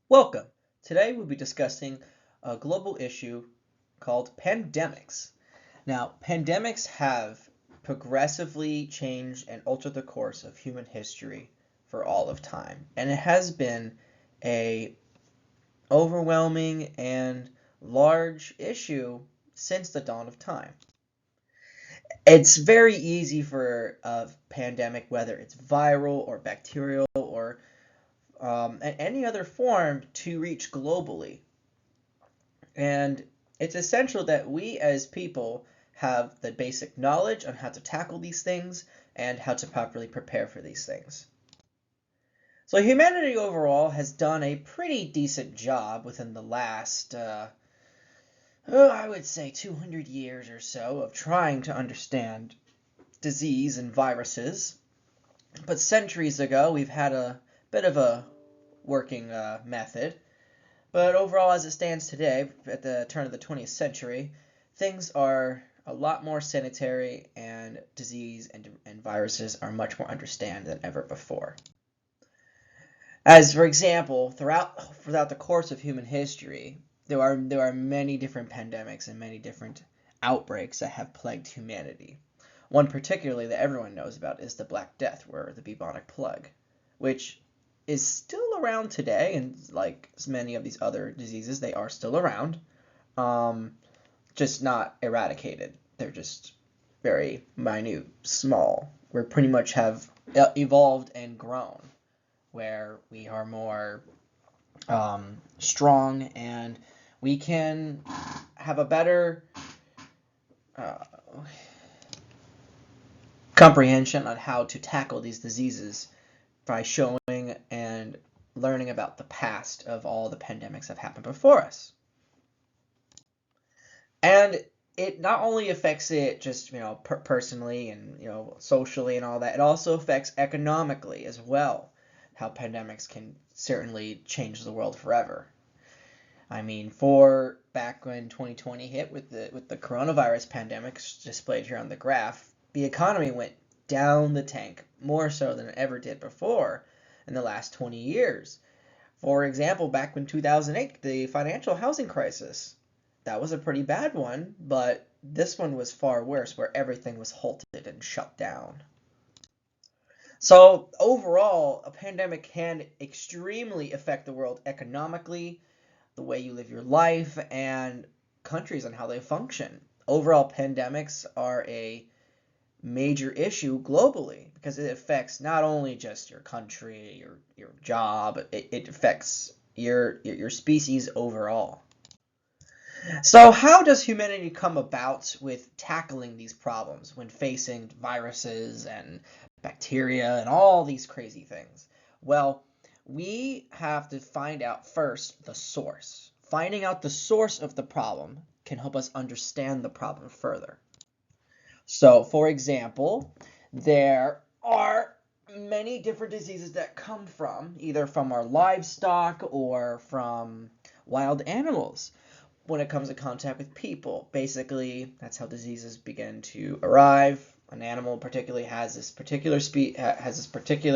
Welcome. Today we'll be discussing a global issue called pandemics. Now, pandemics have progressively changed and altered the course of human history for all of time, and it has been a overwhelming and large issue since the dawn of time. It's very easy for a pandemic, whether it's viral or bacterial or any other form, to reach globally. And it's essential that we as people have the basic knowledge on how to tackle these things and how to properly prepare for these things. So humanity overall has done a pretty decent job within the last, I would say 200 years or so of trying to understand disease and viruses. But centuries ago, we've had a bit of a working method. But overall, as it stands today, at the turn of the 20th century, things are a lot more sanitary and disease and viruses are much more understood than ever before. As for example, throughout the course of human history, there are many different pandemics and many different outbreaks that have plagued humanity. One particularly that everyone knows about is the Black Death, or the bubonic plague, which is still around today, and like many of these other diseases, they are still around, just not eradicated. They're just very minute, small. We pretty much have evolved and grown, where we are more strong and we can have a better uh, comprehension on how to tackle these diseases by showing and learning about the past of all the pandemics that have happened before us. And it not only affects it just, personally and, socially and all that, it also affects economically as well, how pandemics can certainly change the world forever. I mean, for back when 2020 hit with the coronavirus pandemic displayed here on the graph, the economy went down the tank more so than it ever did before in the last 20 years. For example, back in 2008, the financial housing crisis, that was a pretty bad one, but this one was far worse, where everything was halted and shut down. So overall, a pandemic can extremely affect the world economically, the way you live your life, and countries and how they function. Overall, pandemics are a major issue globally because it affects not only just your country, your job, it affects your species overall. So how does humanity come about with tackling these problems when facing viruses and bacteria and all these crazy things? Well, we have to find out first the source. Finding out the source of the problem can help us understand the problem further. So, for example, there are many different diseases that come from either from our livestock or from wild animals when it comes to contact with people. Basically, that's how diseases begin to arrive. An animal particularly has this particular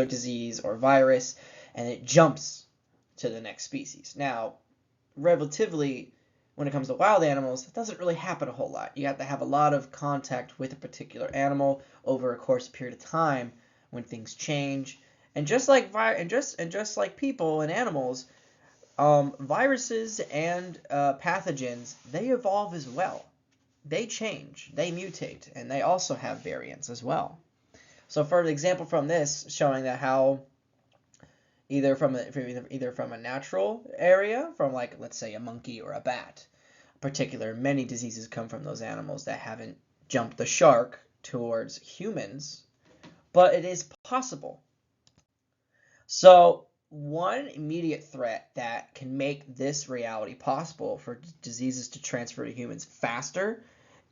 disease or virus, and it jumps to the next species. Now, relatively, when it comes to wild animals, it doesn't really happen a whole lot. You have to have a lot of contact with a particular animal over a course period of time when things change. And just like just like people and animals, viruses and pathogens, they evolve as well. They change, they mutate, and they also have variants as well. So for example from this, showing that how either from a natural area, from like let's say a monkey or a bat, many diseases come from those animals that haven't jumped the shark towards humans, but it is possible. So one immediate threat that can make this reality possible for diseases to transfer to humans faster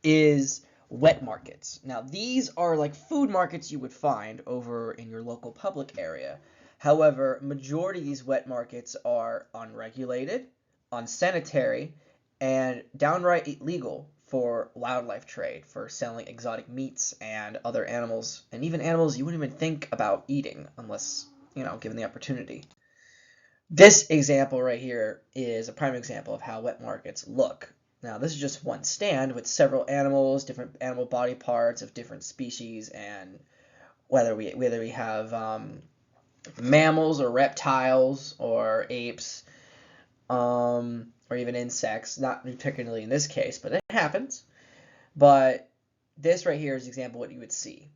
is wet markets. Now, these are like food markets you would find over in your local public area. However, majority of these wet markets are unregulated, unsanitary, and downright illegal for wildlife trade, for selling exotic meats and other animals, and even animals you wouldn't even think about eating unless, given the opportunity. This example right here is a prime example of how wet markets look. Now, this is just one stand with several animals, different animal body parts of different species, and whether we have mammals or reptiles or apes, or even insects. Not particularly in this case, but it happens. But this right here is an example of what you would see.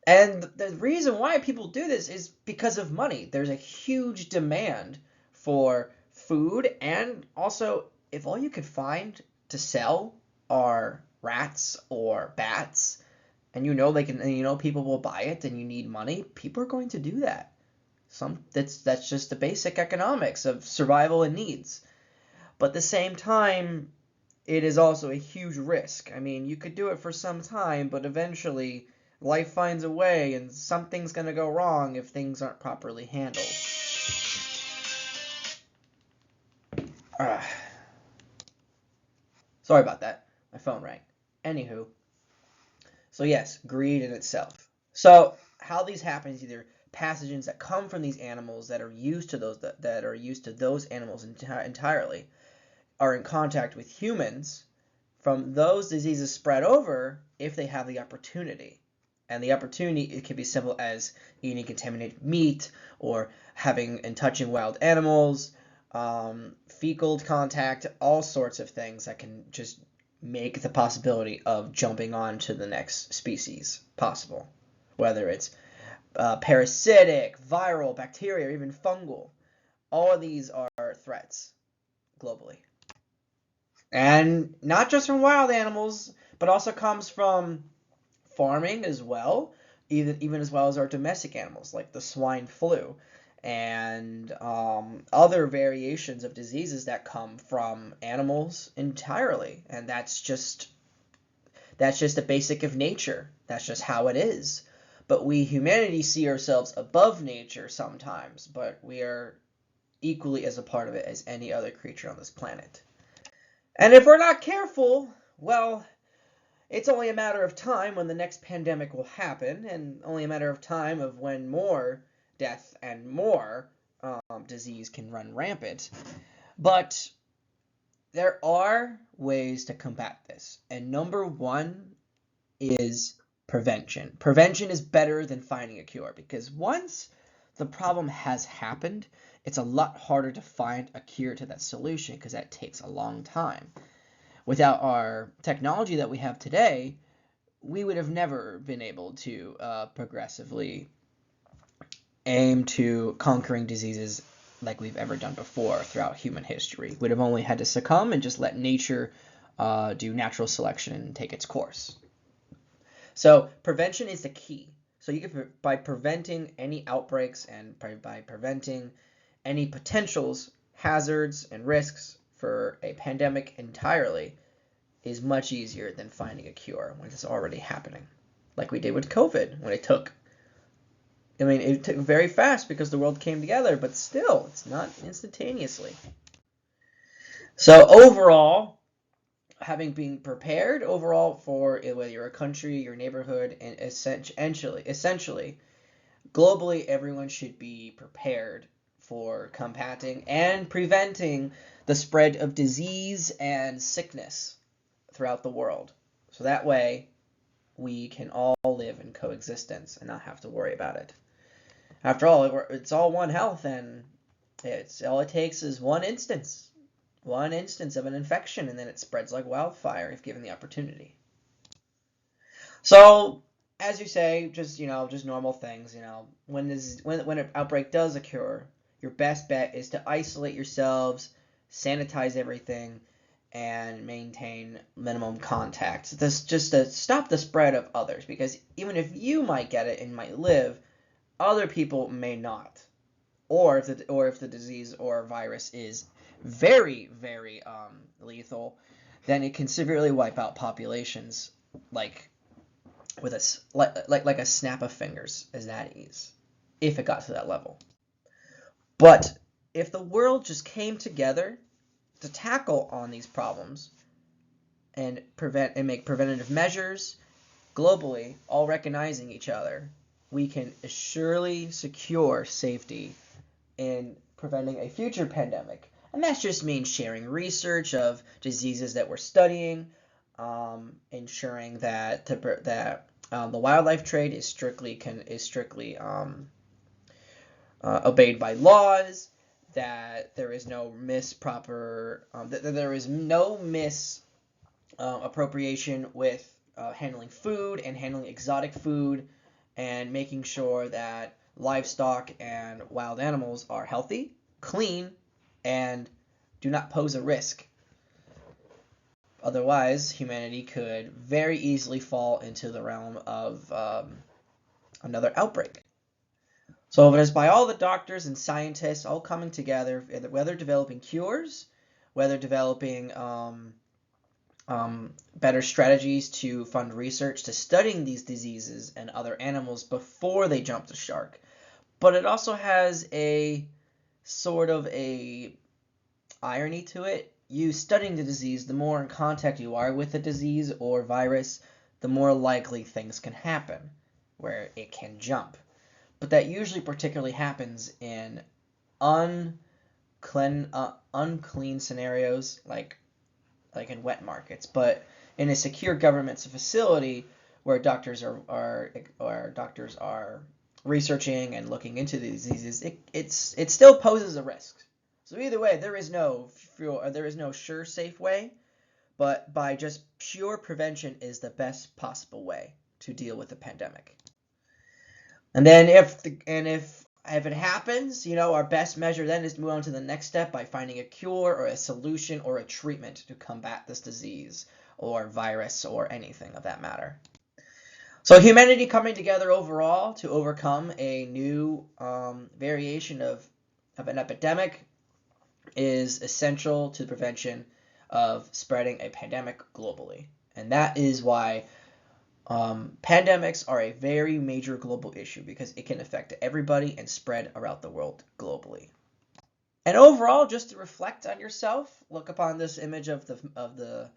And the reason why people do this is because of money. There's a huge demand for food, and also if all you could find to sell are rats or bats, and people will buy it, and you need money, people are going to do that. That's just the basic economics of survival and needs. But at the same time, it is also a huge risk. I mean, you could do it for some time, but eventually life finds a way and something's going to go wrong if things aren't properly handled. Sorry about that. My phone rang. Anywho, so yes, greed in itself. So how these happen is either pathogens that come from these animals that are used to those animals entirely are in contact with humans. From those diseases spread over if they have the opportunity. And the opportunity, it can be simple as eating contaminated meat or having and touching wild animals, fecal contact, all sorts of things that can just make the possibility of jumping on to the next species possible. Whether it's parasitic, viral, bacteria, or even fungal. All of these are threats globally. And not just from wild animals, but also comes from farming as well, even as well as our domestic animals, like the swine flu and other variations of diseases that come from animals entirely. And that's just a basic of nature. That's just how it is. But we humanity see ourselves above nature sometimes, but we are equally as a part of it as any other creature on this planet. And if we're not careful, well, it's only a matter of time when the next pandemic will happen, and only a matter of time of when more death and more disease can run rampant. But there are ways to combat this, and number one is prevention. Prevention is better than finding a cure, because once the problem has happened, it's a lot harder to find a cure to that solution, because that takes a long time. Without our technology that we have today, we would have never been able to progressively aim to conquering diseases like we've ever done before throughout human history. We'd have only had to succumb and just let nature do natural selection and take its course. So prevention is the key. So you can, by preventing any outbreaks and by preventing any potentials, hazards, and risks for a pandemic entirely, is much easier than finding a cure when it's already happening. Like we did with COVID, when it took very fast because the world came together, but still, it's not instantaneously. So overall, having been prepared overall for whether you're a country, your neighborhood, and essentially, globally, everyone should be prepared for combating and preventing the spread of disease and sickness throughout the world. So that way, we can all live in coexistence and not have to worry about it. After all, it's all one health, and all it takes is one instance of an infection, and then it spreads like wildfire if given the opportunity. So, as you say, just normal things. When an outbreak does occur, your best bet is to isolate yourselves, sanitize everything, and maintain minimum contact. This just to stop the spread of others, because even if you might get it and might live, other people may not. Or if the disease or virus is very, very lethal, then it can severely wipe out populations like with a snap of fingers, as that is, if it got to that level. But if the world just came together to tackle on these problems and make preventative measures globally, all recognizing each other, we can surely secure safety in preventing a future pandemic. And that just means sharing research of diseases that we're studying, ensuring that the wildlife trade is strictly obeyed by laws, that there is no misappropriation with handling food and handling exotic food, and making sure that livestock and wild animals are healthy, clean, and do not pose a risk. Otherwise, humanity could very easily fall into the realm of another outbreak. So it is by all the doctors and scientists all coming together, whether developing cures, whether developing better strategies to fund research to studying these diseases and other animals before they jump the shark. But it also has a sort of a irony to it. You studying the disease, the more in contact you are with the disease or virus, the more likely things can happen, where it can jump. But that usually particularly happens in unclean scenarios, like in wet markets. But in a secure government facility where doctors are researching and looking into the diseases, it still poses a risk. So either way, there is no sure safe way, but by just pure prevention is the best possible way to deal with the pandemic. And then if it happens, our best measure then is to move on to the next step by finding a cure or a solution or a treatment to combat this disease or virus or anything of that matter. So humanity coming together overall to overcome a new variation of an epidemic is essential to the prevention of spreading a pandemic globally. And that is why pandemics are a very major global issue, because it can affect everybody and spread around the world globally. And overall, just to reflect on yourself, look upon this image of the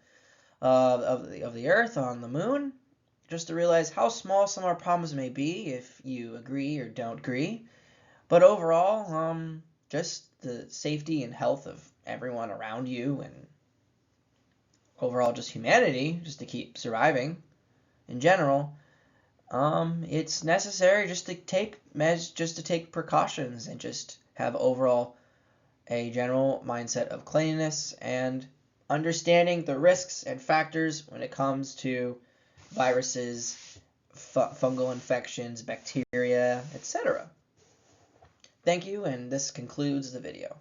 Earth on the moon, just to realize how small some of our problems may be if you agree or don't agree. But overall, just the safety and health of everyone around you, and overall just humanity, just to keep surviving in general, it's necessary just to take precautions and just have overall a general mindset of cleanliness and understanding the risks and factors when it comes to viruses, fungal infections, bacteria, etc. Thank you, and this concludes the video.